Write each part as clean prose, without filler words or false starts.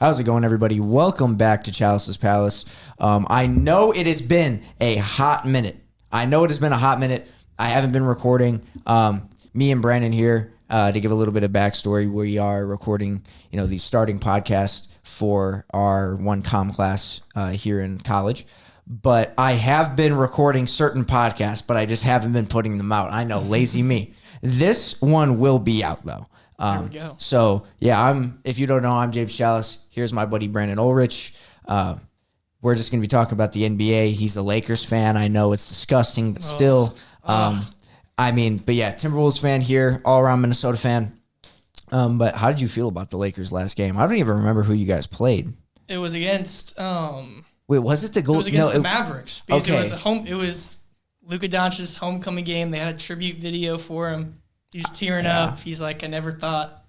How's it going, everybody? Welcome back to Chalos' Palace. I know it has been a hot minute. I haven't been recording. Me and Brandon here to give a little bit of backstory. We are recording, these starting podcasts for our one comm class here in college. But I have been recording certain podcasts, but I just haven't been putting them out. I know, lazy me. This one will be out, though. There we go. So, yeah, if you don't know, I'm James Twolves. Here's my buddy Brandon Oelrich. We're just going to be talking about the NBA. He's a Lakers fan. I know it's disgusting, but still. But yeah, Timberwolves fan here, all-around Minnesota fan. But how did you feel about the Lakers last game? I don't even remember who you guys played. It was against... Wait, was it the Golden... It was against the Mavericks. Because okay. It was Luka Doncic's homecoming game. They had a tribute video for him. He was tearing up. He's like, I never thought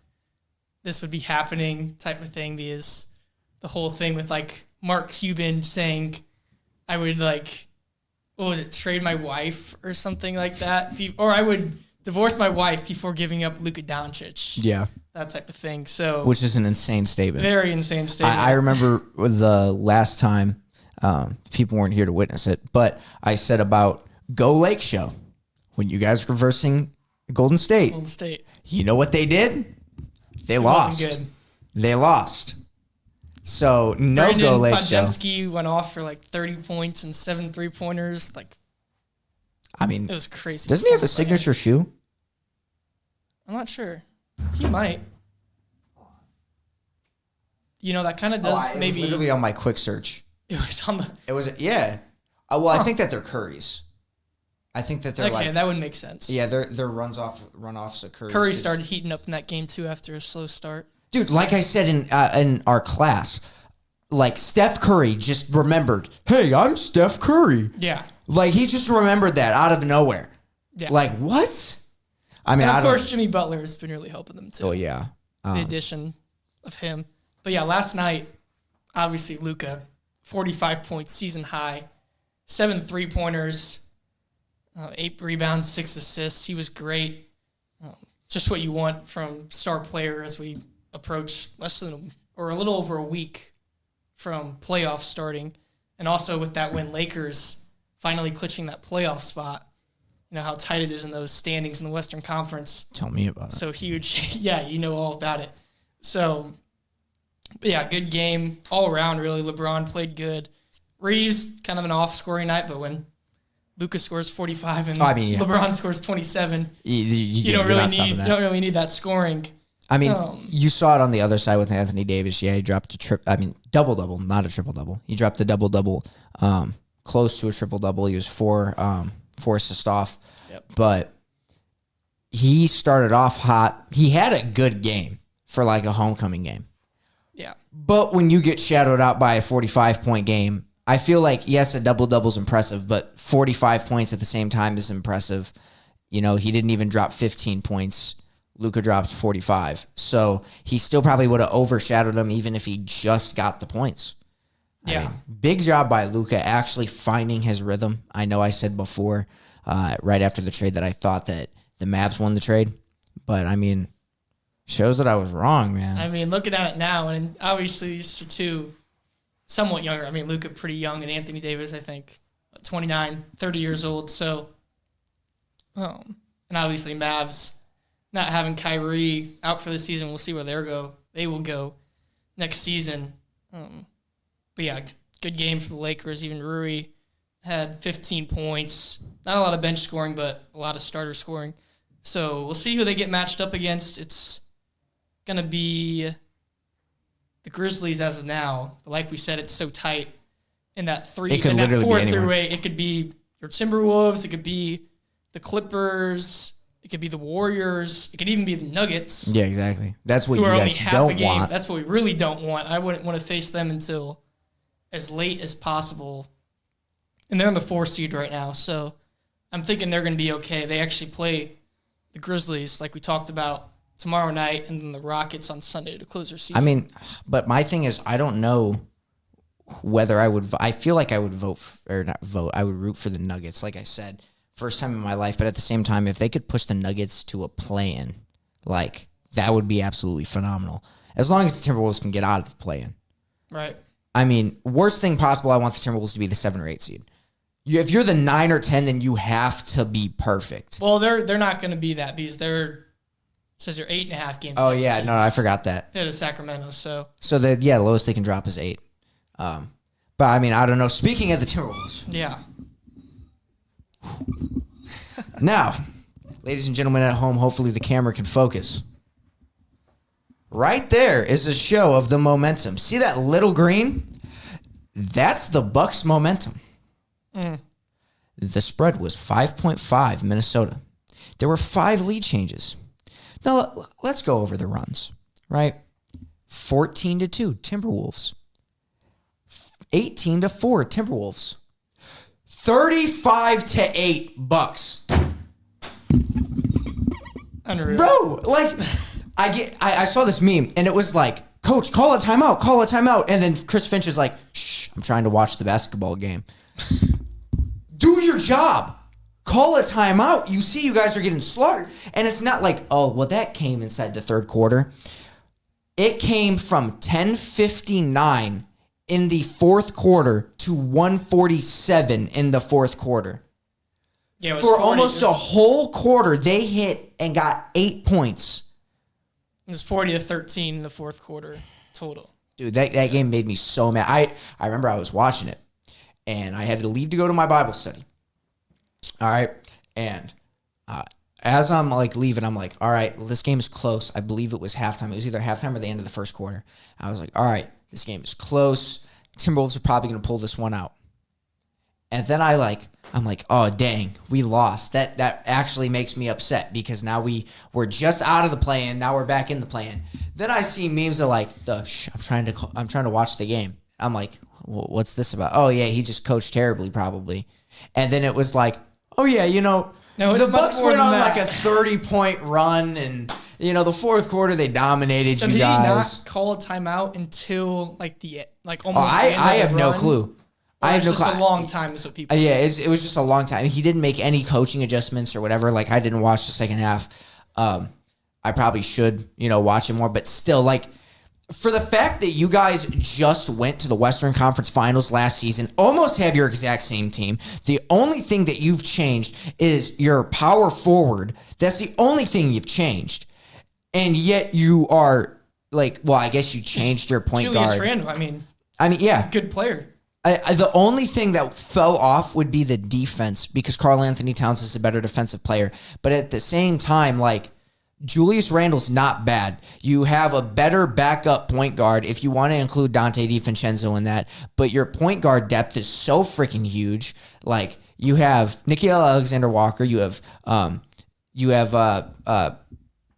this would be happening type of thing, because the whole thing with like Mark Cuban saying I would trade my wife or something like that, or I would divorce my wife before giving up Luka Doncic. Yeah. That type of thing. So, which is an insane statement. Very insane statement. I remember the last time, people weren't here to witness it, but I said about Go Lake Show when you guys were versing Golden State. You know what they did? They lost. Wasn't good. They lost. So no Brandon Go Lake Show. Podziemski went off for like 30 points and 7 3-pointers. It was crazy. Doesn't he have a signature shoe? I'm not sure. He might. That kind of does It maybe. was literally on my quick search. It was on the. It was, yeah. I think that they're Curry's. I think that they're that would make sense. Yeah, they're runoffs of Curry's. Curry started heating up in that game too after a slow start. Dude, like I said in our class, like Steph Curry just remembered, hey, I'm Steph Curry. Yeah. Like he just remembered that out of nowhere. Yeah. Like what? And of course, Jimmy Butler has been really helping them too. Oh yeah. The addition of him. But yeah, last night, obviously Luka, 45 points, season high, 7 3-pointers. 8 rebounds, 6 assists. He was great. Just what you want from star player as we approach a little over a week from playoffs starting. And also with that win, Lakers finally clinching that playoff spot. You know how tight it is in those standings in the Western Conference. Tell me about it. So huge. Yeah, you know all about it. So, yeah, good game all around, really. LeBron played good. Reeves, kind of an off-scoring night, but when Luka scores 45 and LeBron scores 27. You don't really need that scoring. You saw it on the other side with Anthony Davis. Yeah, he dropped double-double, not a triple-double. He dropped a double-double, close to a triple-double. He was four assists off. Yep. But he started off hot. He had a good game for like a homecoming game. Yeah. But when you get shadowed out by a 45-point game, I feel like, yes, a double-double is impressive, but 45 points at the same time is impressive. He didn't even drop 15 points. Luka dropped 45. So he still probably would have overshadowed him even if he just got the points. Yeah. Big job by Luka actually finding his rhythm. I know I said before, right after the trade, that I thought that the Mavs won the trade. But, shows that I was wrong, man. Looking at it now, and obviously these are two somewhat younger. Luka pretty young, and Anthony Davis, I think, 29, 30 years old. So, and obviously Mavs not having Kyrie out for the season. We'll see where they will go next season. But yeah, good game for the Lakers. Even Rui had 15 points. Not a lot of bench scoring, but a lot of starter scoring. So we'll see who they get matched up against. It's going to be the Grizzlies as of now, but like we said, it's so tight in that 4 through 8. It could be your Timberwolves, it could be the Clippers, it could be the Warriors, it could even be the Nuggets. Yeah, exactly. That's what you guys don't want. That's what we really don't want. I wouldn't want to face them until as late as possible. And they're in the 4 seed right now, so I'm thinking they're going to be okay. They actually play the Grizzlies, like we talked about, tomorrow night, and then the Rockets on Sunday to close their season. But my thing is, I don't know whether I would. I feel like I would I would root for the Nuggets, like I said, first time in my life. But at the same time, if they could push the Nuggets to a play-in, that would be absolutely phenomenal. As long as the Timberwolves can get out of the play-in. Right. I mean, worst thing possible, I want the Timberwolves to be the 7 or 8 seed. If you're the 9 or 10, then you have to be perfect. Well, they're not going to be that because it says they're 8.5 games. Oh, yeah. No, I forgot that. They're to Sacramento, so. So, the lowest they can drop is 8. But, I mean, I don't know. Speaking of the Timberwolves. Yeah. Now, ladies and gentlemen at home, hopefully the camera can focus. Right there is a show of the momentum. See that little green? That's the Bucks' momentum. The spread was 5.5 Minnesota. There were 5 lead changes. Now, let's go over the runs, right? 14-2 Timberwolves. 18-4 Timberwolves. 35-8 Bucks. Unreal. Bro, like I saw this meme and it was like, Coach, call a timeout. And then Chris Finch is like, shh, I'm trying to watch the basketball game. Do your job. Call a timeout. You see you guys are getting slaughtered. And it's not like, oh, well, that came inside the third quarter. It came from 10:59 in the fourth quarter to 1:47 in the fourth quarter. Yeah, it was For almost a whole quarter, they hit and got 8 points. It was 40-13 in the fourth quarter total. Dude, that game made me so mad. I remember I was watching it, and I had to leave to go to my Bible study. All right, and as I'm like leaving, I'm like, all right, well, this game is close. I believe it was halftime. It was either halftime or the end of the first quarter. I was like, all right, this game is close. Timberwolves are probably going to pull this one out. And then I'm like, oh, dang, we lost. That actually makes me upset because now we're just out of the play-in. Now we're back in the play-in. Then I see memes that are like, I'm trying to watch the game. I'm like, what's this about? Oh, yeah, he just coached terribly probably. And then it was like, oh, yeah, No, the Bucks went on that. like a 30-point run, and, the fourth quarter they dominated So you did guys. he not call a timeout until almost the end I of have the no run? clue. I have no clue. Just a long time is what people It was just a long time. He didn't make any coaching adjustments or whatever. Like, I didn't watch the second half. I probably should, watch it more. But still, like, for the fact that you guys just went to the Western Conference Finals last season, almost have your exact same team. The only thing that you've changed is your power forward. That's the only thing you've changed. And yet you are, like, well, I guess you changed your point Julius guard. Randle, I mean, yeah. good player. The only thing that fell off would be the defense because Karl Anthony Towns is a better defensive player. But at the same time, like, Julius Randle's not bad. You have a better backup point guard if you want to include Dante DiVincenzo in that. But your point guard depth is so freaking huge. Like, you have Nickeil Alexander-Walker. You have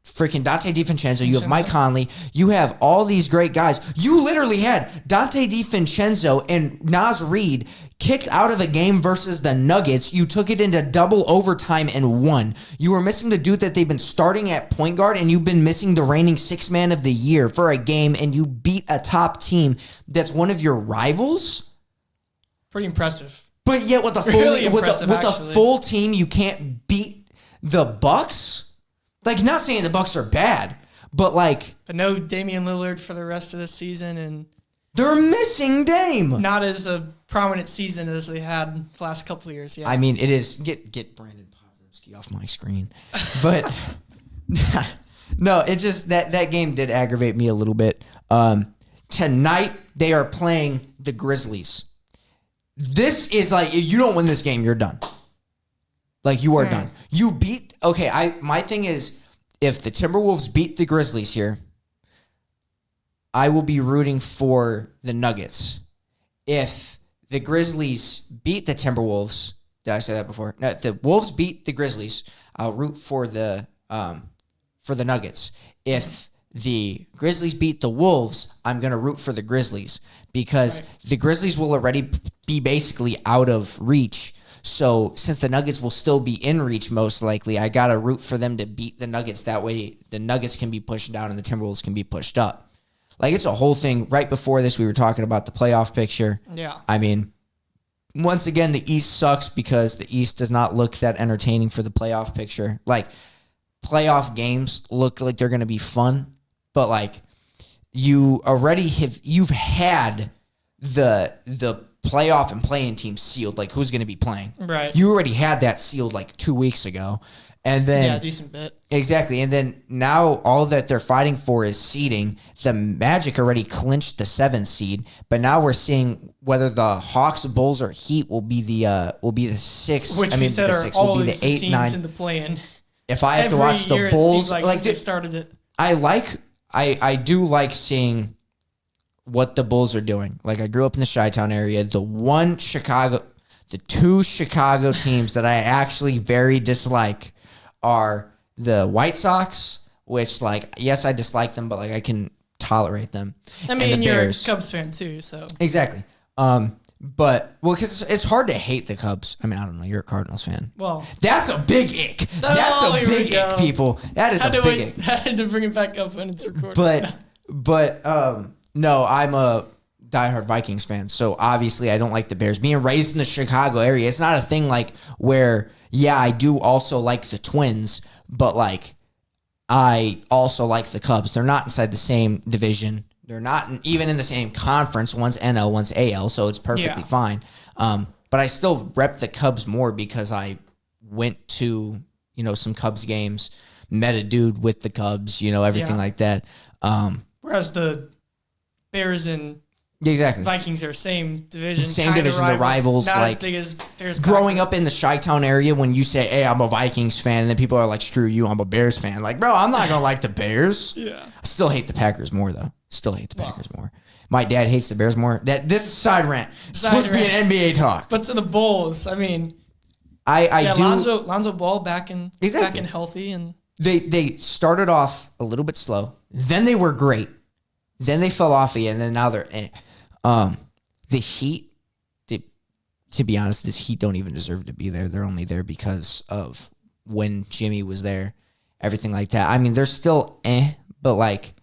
freaking Dante DiVincenzo. You have Mike Conley. You have all these great guys. You literally had Dante DiVincenzo and Naz Reid kicked out of a game versus the Nuggets. You took it into double overtime and won. You were missing the dude that they've been starting at point guard, and you've been missing the reigning sixth man of the year for a game, and you beat a top team that's one of your rivals? Pretty impressive. But yet with a full, Really with impressive, a actually. full team, you can't beat the Bucks? Like, not saying the Bucks are bad, but like... But no Damian Lillard for the rest of the season, and... They're missing Dame. Not as a prominent season as they had the last couple of years, yeah. I mean, it is... Get Brandon Podziemski off my screen. But... no, it just... That game did aggravate me a little bit. Tonight, they are playing the Grizzlies. This is like... If you don't win this game, you're done. Like, you are done. You beat... Okay, my thing is, if the Timberwolves beat the Grizzlies here, I will be rooting for the Nuggets. If the Grizzlies beat the Timberwolves, did I say that before? No, if the Wolves beat the Grizzlies, I'll root for the Nuggets. If the Grizzlies beat the Wolves, I'm going to root for the Grizzlies because the Grizzlies will already be basically out of reach. So since the Nuggets will still be in reach most likely, I got to root for them to beat the Nuggets. That way the Nuggets can be pushed down and the Timberwolves can be pushed up. Like, it's a whole thing. Right before this, we were talking about the playoff picture. Yeah. I mean, once again, the East sucks because the East does not look that entertaining for the playoff picture. Like, playoff games look like they're going to be fun, but like you've had the playoff and play-in team sealed, like who's going to be playing. Right. You already had that sealed like 2 weeks ago. And then a decent bit. Exactly. And then now all that they're fighting for is seeding. The Magic already clinched the 7th seed, but now we're seeing whether the Hawks, Bulls, or Heat will be the 6th. Which we said the are 6th always will be the 8, teams 9 in the play-in. If I have to watch the Bulls, like since they started it. I do like seeing what the Bulls are doing. Like, I grew up in the Chi-Town area. The two Chicago teams that I actually very dislike are the White Sox, which, like, yes, I dislike them, but like I can tolerate them. I mean, and the you're Bears. a Cubs fan too, so Exactly. Because it's hard to hate the Cubs. I mean, I don't know. You're a Cardinals fan. Well, that's a big ick. That's a big ick, people. That is a big ick. I had to bring it back up when it's recorded. But no, I'm a diehard Vikings fan, so obviously I don't like the Bears. Being raised in the Chicago area, it's not a thing like where, yeah, I do also like the Twins, but like I also like the Cubs. They're not inside the same division. They're not even in the same conference. One's NL, one's AL, so it's perfectly fine. But I still rep the Cubs more because I went to, some Cubs games, met a dude with the Cubs, everything like that. Whereas the Bears and exactly Vikings are same division. Same division, the rivals. Not like, as big as Bears. Growing up in the Chi-Town area, when you say, hey, I'm a Vikings fan, and then people are like, screw you, I'm a Bears fan. Like, bro, I'm not going to like the Bears. Yeah. I still hate the Packers more, though. Still hate the Packers more. My dad hates the Bears more. This is side rant. It's supposed to be an NBA talk. But to the Bulls, I mean, I do. Lonzo Ball back and healthy, and they started off a little bit slow. Then they were great. Then they fell off again, and then now they're the Heat. To be honest, this Heat don't even deserve to be there. They're only there because of when Jimmy was there, everything like that. I mean, they're still but like,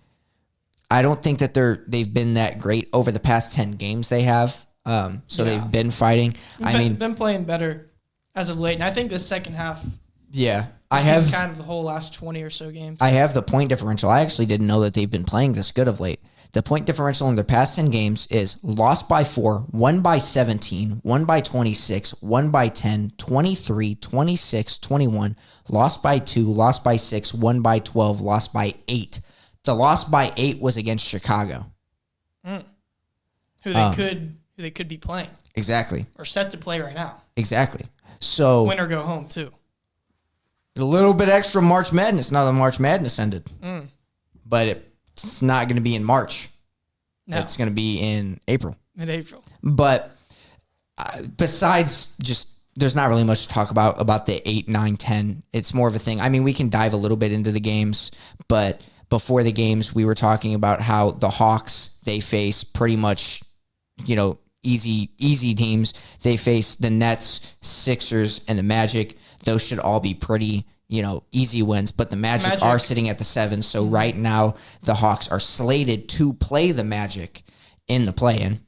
I don't think that they've been that great over the past 10 games they have. They've been fighting. Been playing better as of late, and I think the second half. Yeah, I have kind of the whole last 20 or so games. I have the point differential. I actually didn't know that they've been playing this good of late. The point differential in their past 10 games is lost by 4, won by 17, won by 26, won by 10, 23, 26, 21, lost by 2, lost by 6, won by 12, lost by 8. The loss by 8 was against Chicago. Who they could be playing. Exactly. Or set to play right now. Exactly. So win or go home too. A little bit extra March Madness now that March Madness ended. But it's not going to be in March. No. It's going to be in April. But besides just, there's not really much to talk about the 8, 9, 10. It's more of a thing. I mean, we can dive a little bit into the games, but before the games, we were talking about how the Hawks, they face pretty much, easy teams. They face the Nets, Sixers, and the Magic. Those should all be pretty, easy wins, but the Magic are sitting at the 7. So right now, the Hawks are slated to play the Magic in the play-in.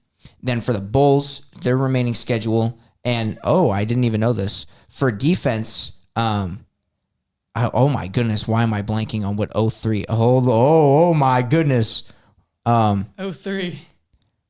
Then for the Bulls, their remaining schedule, and I didn't even know this, for defense, oh my goodness, why am I blanking on what 03? Oh my goodness. 03.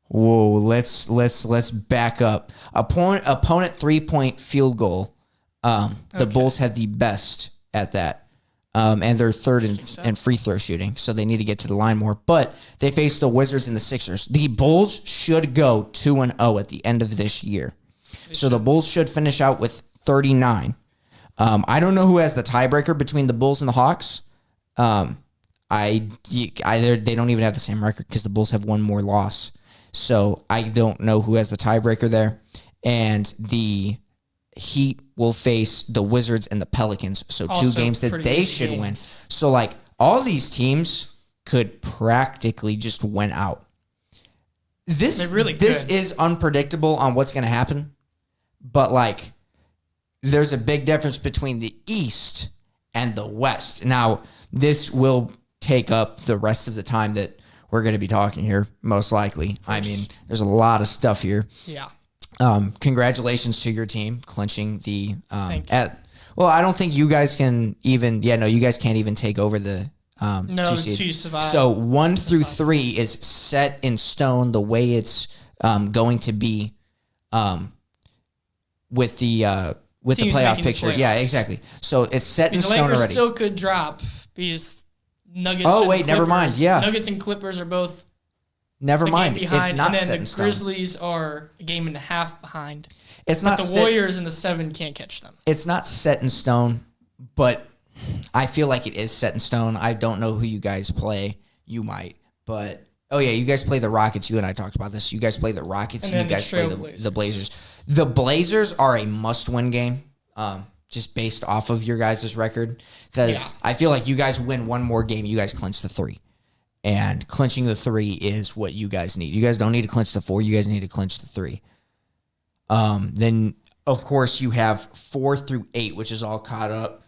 Whoa, let's back up. Opponent 3-point field goal. The Bulls have the best at that. And they're third in free throw shooting, so they need to get to the line more. But they face the Wizards and the Sixers. The Bulls should go 2-0 at the end of this year. So the Bulls should finish out with 39. I don't know who has the tiebreaker between the Bulls and the Hawks. They don't even have the same record because the Bulls have one more loss. So I don't know who has the tiebreaker there. And the Heat will face the Wizards and the Pelicans. So two games that they should win. So like all these teams could practically just win out. This is unpredictable on what's going to happen. But like there's a big difference between the East and the West. Now, this will take up the rest of the time that we're going to be talking here, most likely. I mean, there's a lot of stuff here. Yeah. Congratulations to your team clinching the I don't think you guys can even you guys can't even take over the No, two seed. two survive. So 1 through 3 is set in stone the way it's going to be with the Teams playoff making picture. playoffs. Yeah, exactly. So it's set in Because the stone Lakers already. still could drop because Nuggets. Oh, and wait, never mind. Clippers- Yeah. Nuggets and Clippers are both Never a mind. game behind, It's not and then set the in stone. Grizzlies are a game and a half behind. It's But not the set- Warriors and the 7 can't catch them. It's not set in stone, but I feel like it is set in stone. I don't know who you guys play. You might, but oh yeah, you guys play the Rockets. You and I talked about this. You guys play the Rockets, and And you then guys the play Trailblazers. the Blazers. The Blazers are a must-win game, just based off of your guys' record. Because Yeah. I feel like you guys win one more game, you guys clinch the 3. And clinching the 3 is what you guys need. You guys don't need to clinch the 4. You guys need to clinch the 3. Then, of course, you have 4 through 8, which is all caught up.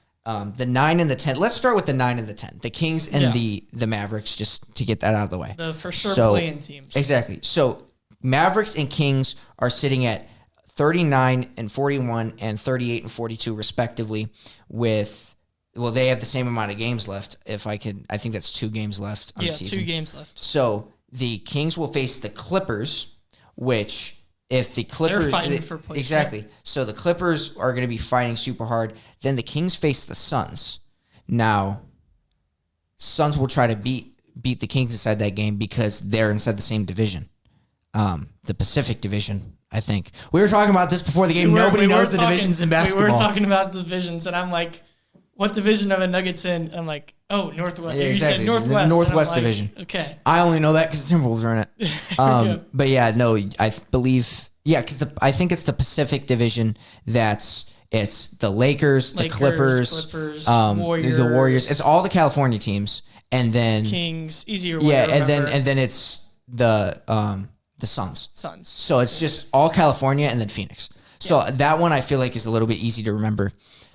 The 9 and the 10. Let's start with the 9 and the 10. The Kings and the Mavericks, just to get that out of the way. The for sure So- play-in teams. Exactly. So Mavericks and Kings are sitting at 39 and 41 and 38 and 42 respectively with, well, they have the same amount of games left. I think that's 2 games left on the season. 2 games left. So the Kings will face the Clippers, which if the Clippers... They're fighting for placement. Exactly. So the Clippers are going to be fighting super hard. Then the Kings face the Suns. Now, Suns will try to beat the Kings inside that game because they're inside the same division. The Pacific Division, I think. We were talking about this before the game. Nobody knows the divisions in basketball. We were talking about the divisions, and I'm like, what division are the Nuggets in? And I'm like, oh, Northwest. Yeah, You exactly. said Northwest. The Northwest and I'm like, Division. Okay. I only know that because the Timberwolves are in it. But yeah, no, I believe, because I think it's the Pacific Division it's the Lakers, the Clippers, Warriors. the Warriors. It's all the California teams, and then Kings, easier way yeah, to and remember. then it's the Suns. Suns. So it's just all California and then Phoenix. So that one I feel like is a little bit easy to remember,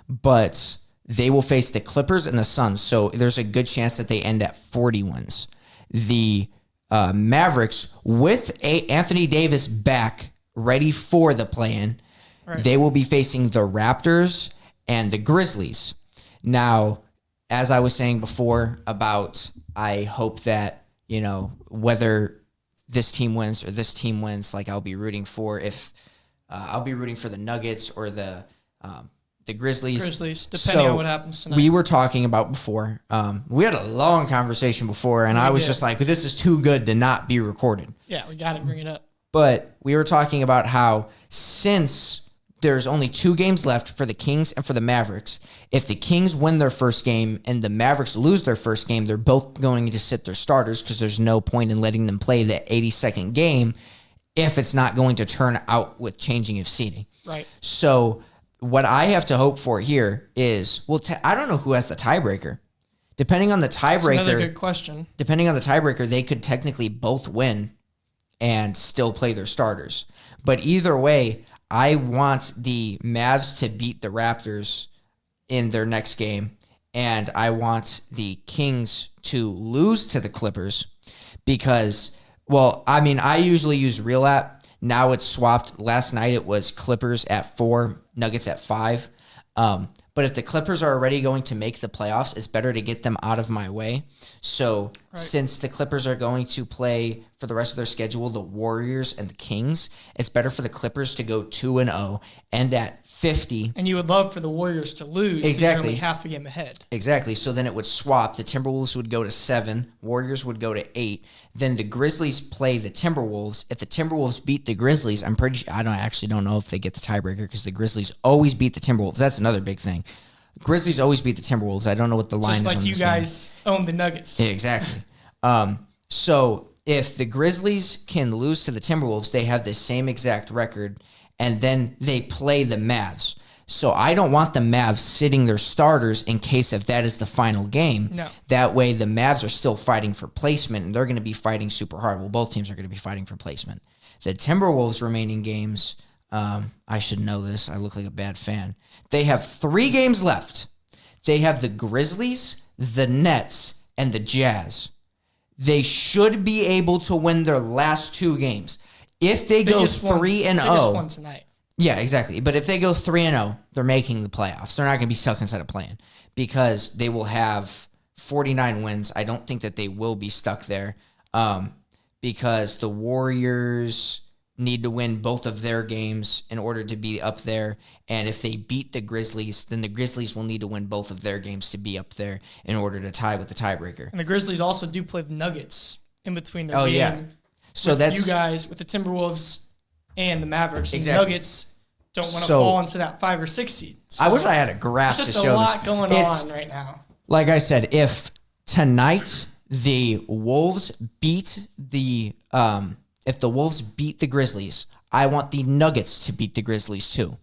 but they will face the Clippers and the Suns. So there's a good chance that they end at 40 wins. The Mavericks, with Anthony Davis back, ready for the play-in, they will be facing the Raptors and the Grizzlies. Now, as I was saying before about, I hope that, whether this team wins or this team wins, like I'll be rooting for I'll be rooting for the Nuggets or the Grizzlies. Depending on what happens tonight. We were talking about before. We had a long conversation before, and I was just like, this is too good to not be recorded. Yeah, we got to bring it up. But we were talking about how since there's only 2 games left for the Kings and for the Mavericks, if the Kings win their first game and the Mavericks lose their first game, they're both going to sit their starters because there's no point in letting them play the 82nd game if it's not going to turn out with changing of seeding. Right. So what I have to hope for here is, I don't know who has the tiebreaker. Depending on the tiebreaker, That's another good question. Depending on the tiebreaker, they could technically both win and still play their starters. But either way, I want the Mavs to beat the Raptors in their next game, and I want the Kings to lose to the Clippers because, I usually use Real App. Now it's swapped. Last night it was Clippers at 4, Nuggets at 5. But if the Clippers are already going to make the playoffs, it's better to get them out of my way. So since the Clippers are going to play for the rest of their schedule, the Warriors and the Kings, it's better for the Clippers to go 2-0, end at 50. And you would love for the Warriors to lose. Because Exactly. they're only half a game ahead. Exactly. So then it would swap. The Timberwolves would go to 7. Warriors would go to 8. Then the Grizzlies play the Timberwolves. If the Timberwolves beat the Grizzlies, I'm pretty sure, I don't know if they get the tiebreaker because the Grizzlies always beat the Timberwolves. That's another big thing. Grizzlies always beat the Timberwolves. I don't know what the line Just is like on you this guys own the Nuggets. game. Exactly. So if the Grizzlies can lose to the Timberwolves, they have the same exact record, and then they play the Mavs. So I don't want the Mavs sitting their starters in case if that is the final game. No. That way the Mavs are still fighting for placement, and they're going to be fighting super hard. Well, both teams are going to be fighting for placement. The Timberwolves' remaining games, I should know this. I look like a bad fan. They have 3 games left. They have the Grizzlies, the Nets, and the Jazz. They should be able to win their last 2 games. If they go 3-0, biggest one tonight. yeah, exactly. But if they go 3-0, they're making the playoffs. They're not going to be stuck inside a play-in because they will have 49 wins. I don't think that they will be stuck there because the Warriors need to win both of their games in order to be up there. And if they beat the Grizzlies, then the Grizzlies will need to win both of their games to be up there in order to tie with the tiebreaker. And the Grizzlies also do play the Nuggets in between their game. Yeah. So that's you guys with the Timberwolves and the Mavericks. Exactly. The Nuggets don't want to fall into that 5 or 6 seed. So I wish I had a graph to show this. It's just a lot going on right now. Like I said, if tonight the Wolves beat the Grizzlies, I want the Nuggets to beat the Grizzlies too.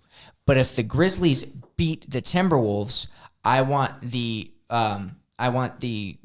But if the Grizzlies beat the Timberwolves, I want the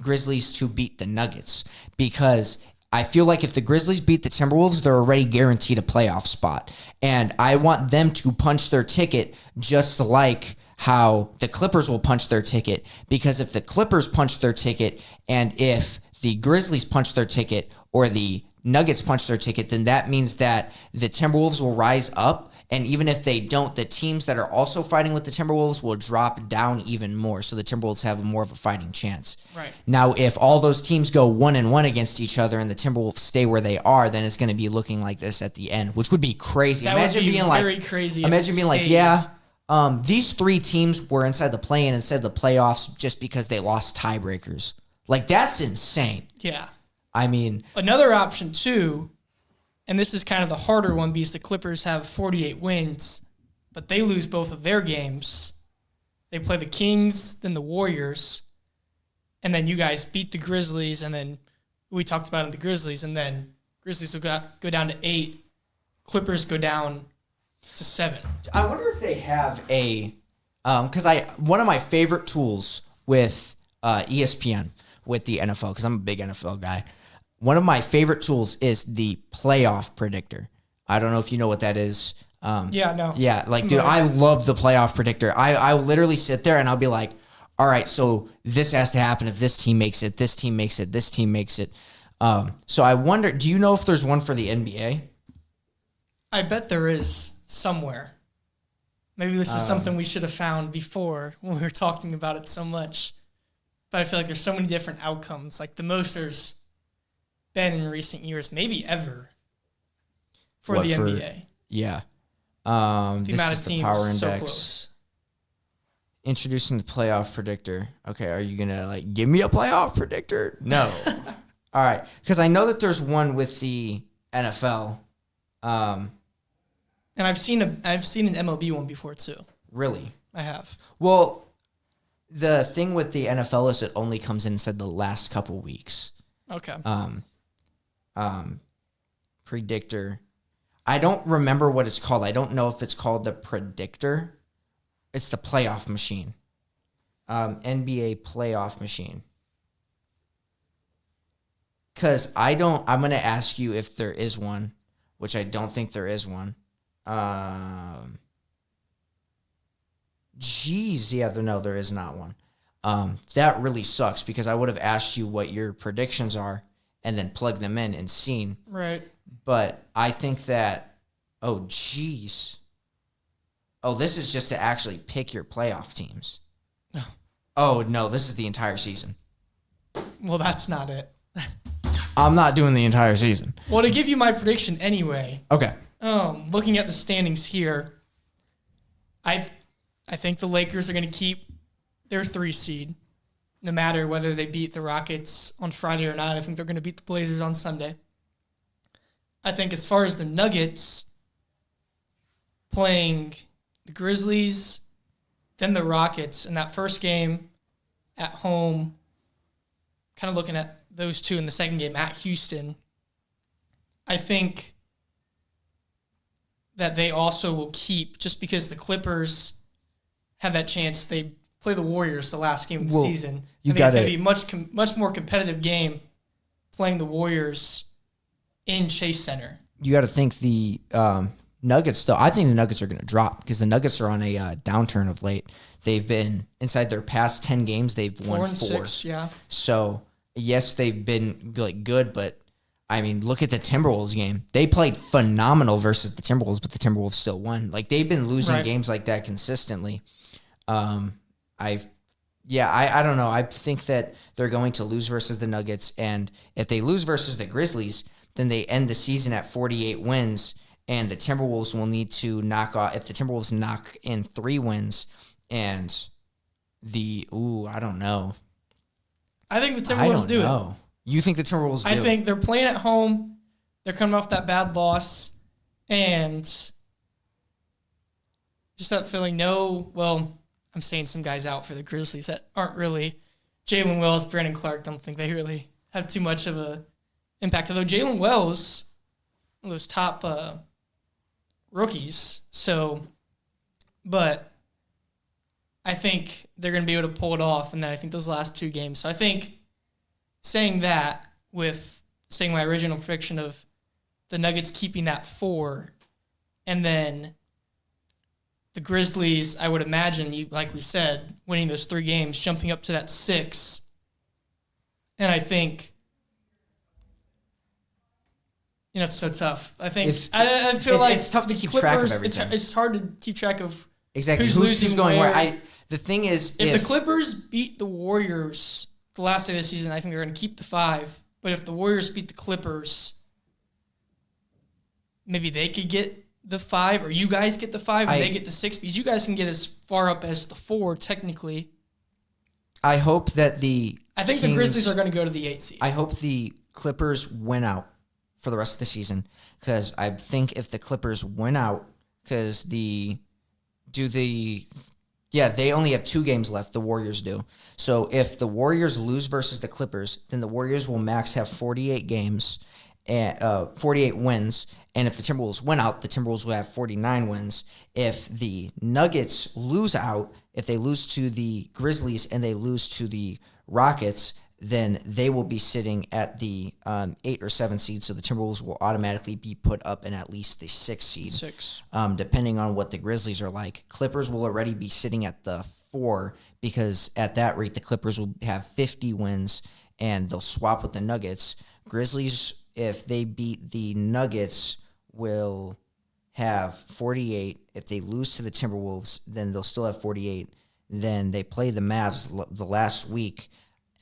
Grizzlies to beat the Nuggets, because I feel like if the Grizzlies beat the Timberwolves, they're already guaranteed a playoff spot. And I want them to punch their ticket just like how the Clippers will punch their ticket. Because if the Clippers punch their ticket and if the Grizzlies punch their ticket or the Nuggets punch their ticket, then that means that the Timberwolves will rise up. And even if they don't, the teams that are also fighting with the Timberwolves will drop down even more. So the Timberwolves have more of a fighting chance. Right. Now, if all those teams go 1-1 against each other and the Timberwolves stay where they are, then it's going to be looking like this at the end, which would be crazy. That imagine would be being very like, crazy. Imagine being like, yeah, these 3 teams were inside the play-in instead of the playoffs just because they lost tiebreakers. Like, that's insane. Yeah. I mean, another option too, and this is kind of the harder one because the Clippers have 48 wins, but they lose both of their games. They play the Kings, then the Warriors, and then you guys beat the Grizzlies, and then we talked about it, the Grizzlies, and then Grizzlies will go down to 8, Clippers go down to 7. I wonder if they have a because one of my favorite tools with ESPN with the NFL, because I'm a big NFL guy. One of my favorite tools is the playoff predictor. I don't know if you know what that is. Yeah, no. Yeah, like, dude, I love the playoff predictor. I will literally sit there and I'll be like, all right, so this has to happen if this team makes it, this team makes it, this team makes it. So I wonder, do you know if there's one for the NBA? I bet there is somewhere. Maybe this is something we should have found before when we were talking about it so much. But I feel like there's so many different outcomes. Like the most there's been in recent years, maybe ever, for the NBA. Yeah. The this amount is of the teams power so index. close. Introducing the playoff predictor. Okay, are you going to, like, give me a playoff predictor? No. All right, because I know that there's one with the NFL. And I've seen an MLB one before, too. Really? I have. Well, the thing with the NFL is it only comes in said the last couple weeks. Okay. Predictor. I don't remember what it's called. I don't know if it's called the predictor. It's the playoff machine. NBA playoff machine. Because I'm going to ask you if there is one, which I don't think there is one. No, there is not one. That really sucks because I would have asked you what your predictions are and then plug them in and seen. Right. But I think that, oh, this is just to actually pick your playoff teams. Oh, no, this is the entire season. Well, that's not it. I'm not doing the entire season. Well, to give you my prediction anyway. Okay. Looking at the standings here, I think the Lakers are going to keep their 3 seed, no matter whether they beat the Rockets on Friday or not. I think they're going to beat the Blazers on Sunday. I think as far as the Nuggets playing the Grizzlies, then the Rockets in that first game at home, kind of looking at those two in the second game at Houston, I think that they also will keep, just because the Clippers have that chance. They play the Warriors the last game of the season. I think it's going to be much more competitive game playing the Warriors in Chase Center. You got to think the Nuggets, though. I think the Nuggets are going to drop because the Nuggets are on a downturn of late. They've been, inside their past 10 games, they've won 4. 4-6, yeah. So, yes, they've been good, but, I mean, look at the Timberwolves game. They played phenomenal versus the Timberwolves, but the Timberwolves still won. Like, they've been losing games like that consistently. Yeah, I don't know. I think that they're going to lose versus the Nuggets, and if they lose versus the Grizzlies, then they end the season at 48 wins, and the Timberwolves will need to knock off, if the Timberwolves knock in 3 wins, and I don't know. I think the Timberwolves do it. You think the Timberwolves do? I think they're playing at home. They're coming off that bad loss, and just that feeling, I'm saying some guys out for the Grizzlies that aren't really Jalen Wells, Brandon Clark. Don't think they really have too much of a impact. Although Jalen Wells, one of those top rookies. But I think they're going to be able to pull it off. And then I think those last 2 games. So I think saying that with saying my original prediction of the Nuggets keeping that 4, and then the Grizzlies, I would imagine, like we said, winning those 3 games, jumping up to that 6. And I think, it's so tough. I think I feel like it's tough to keep track of everything. It's hard to keep track of exactly who's going where. The thing is, if the Clippers beat the Warriors the last day of the season, I think they're going to keep the 5. But if the Warriors beat the Clippers, maybe they could get the 5, or you guys get the 5 and they get the 6, because you guys can get as far up as the 4 technically. I hope that the Grizzlies are going to go to the 8 seed. I hope the Clippers win out for the rest of the season, because I think if the Clippers win out, because they only have 2 games left, the Warriors do. So if the Warriors lose versus the Clippers, then the Warriors will max have 48 games, 48 wins, and if the Timberwolves win out, the Timberwolves will have 49 wins. If the Nuggets lose out, if they lose to the Grizzlies and they lose to the Rockets, then they will be sitting at the 8 or 7 seed, so the Timberwolves will automatically be put up in at least the 6 seed. 6. Depending on what the Grizzlies are like. Clippers will already be sitting at the 4, because at that rate, the Clippers will have 50 wins, and they'll swap with the Nuggets. Grizzlies, if they beat the Nuggets, will have 48. If they lose to the Timberwolves, then they'll still have 48. Then they play the Mavs the last week,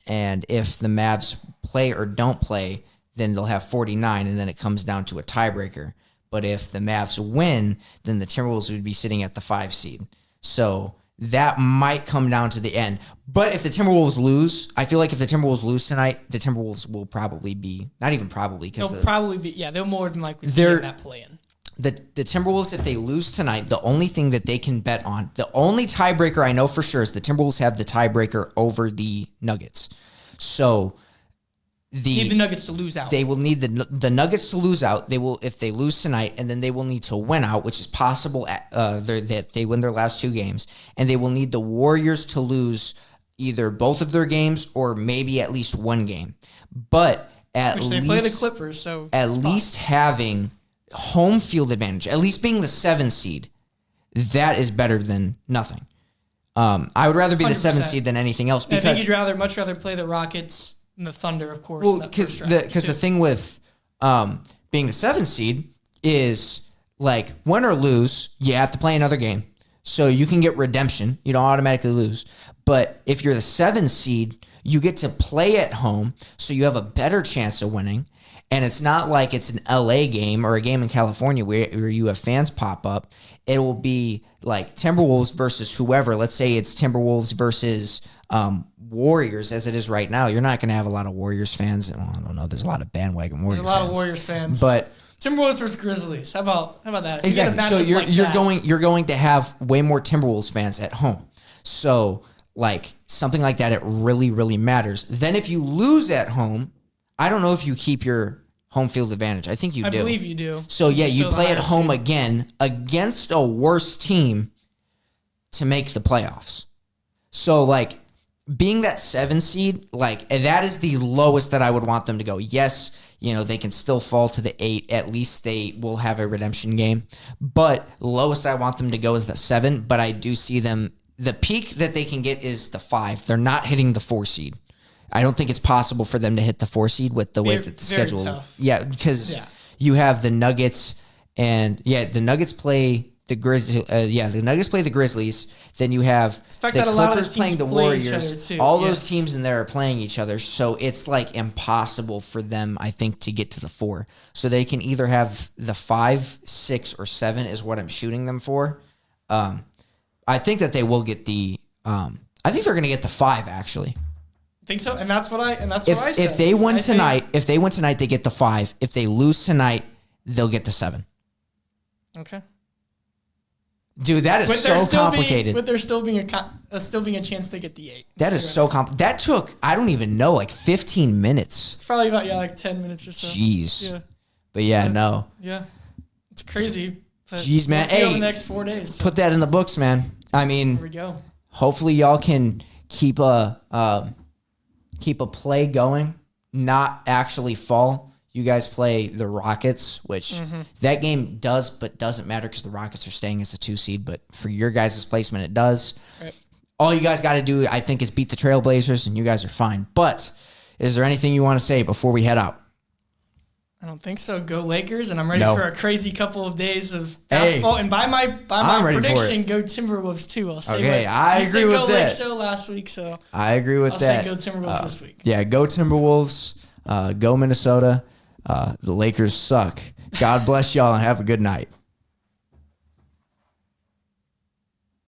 and if the Mavs play or don't play, then they'll have 49, and then it comes down to a tiebreaker. But if the Mavs win, then the Timberwolves would be sitting at the 5 seed. So that might come down to the end. But if the Timberwolves lose, I feel like if the Timberwolves lose tonight, the Timberwolves will probably be, not even probably, because they'll more than likely be in that play-in. The Timberwolves, if they lose tonight, the only thing that they can bet on, the only tiebreaker I know for sure is the Timberwolves have the tiebreaker over the Nuggets. So need the Nuggets to lose out. They will need the Nuggets to lose out. They will, if they lose tonight, and then they will need to win out, which is possible that they win their last 2 games, and they will need the Warriors to lose either both of their games or maybe at least 1 game. But they play the Clippers, so at least having home field advantage, at least being the 7 seed, that is better than nothing. I would rather be 100%. The 7 seed than anything else, because I think you'd much rather play the Rockets and the Thunder, of course. Well, because the thing with being the 7 seed is, like, win or lose, you have to play another game, so you can get redemption. You don't automatically lose. But if you're the 7 seed, you get to play at home, so you have a better chance of winning. And it's not like it's an LA game or a game in California where you have fans pop up. It will be like Timberwolves versus whoever. Let's say it's Timberwolves versus Warriors, as it is right now. You're not going to have a lot of Warriors fans. Well, I don't know. There's a lot of bandwagon Warriors fans. There's a lot of Warriors fans. But Timberwolves versus Grizzlies. How about that? Exactly. So you're going to have way more Timberwolves fans at home. So like something like that, it really, really matters. Then if you lose at home, I don't know if you keep your home field advantage. I think you do. I believe you do. So yeah, you play at home again against a worse team to make the playoffs. So like being that 7 seed, like that is the lowest that I would want them to go. Yes, they can still fall to the 8. At least they will have a redemption game. But lowest I want them to go is the 7. But I do see them. The peak that they can get is the 5. They're not hitting the 4 seed. I don't think it's possible for them to hit the 4 seed with the way that the schedule. Tough. Yeah, because you have the Nuggets, and the Nuggets play the Grizzlies. The Nuggets play the Grizzlies. Then you have Expect the that a lot of Clippers the teams playing the play each Warriors. other, too. All Yes. those teams in there are playing each other, so it's like impossible for them, I think, to get to the 4. So they can either have the 5, 6, or 7 is what I'm shooting them for. I think that they will get the. I think they're going to get the 5 actually. Think so, and that's what I said. If they win tonight, they get the 5. If they lose tonight, they'll get the 7. Okay. Dude, that is so complicated. But there's still being a chance to get the 8. That is so complicated. That took, I don't even know, like 15 minutes. It's probably about like 10 minutes or so. Jeez. Yeah. But no. Yeah. It's crazy. But Jeez, man. We'll see over the next 4 days. So. Put that in the books, man. I mean, Here we go. Hopefully y'all can keep a play going, not actually fall. You guys play the Rockets, which that game does, but doesn't matter because the Rockets are staying as the 2 seed. But for your guys' placement, it does. Right. All you guys got to do, I think, is beat the Trailblazers, and you guys are fine. But is there anything you want to say before we head out? I don't think so. Go Lakers, and I'm ready for a crazy couple of days of basketball. And by my prediction, go Timberwolves too. I'll say I agree with that. Lake Show last week, so I agree with that. I'll say go Timberwolves this week. Yeah, go Timberwolves. Go Minnesota. The Lakers suck. God bless y'all and have a good night.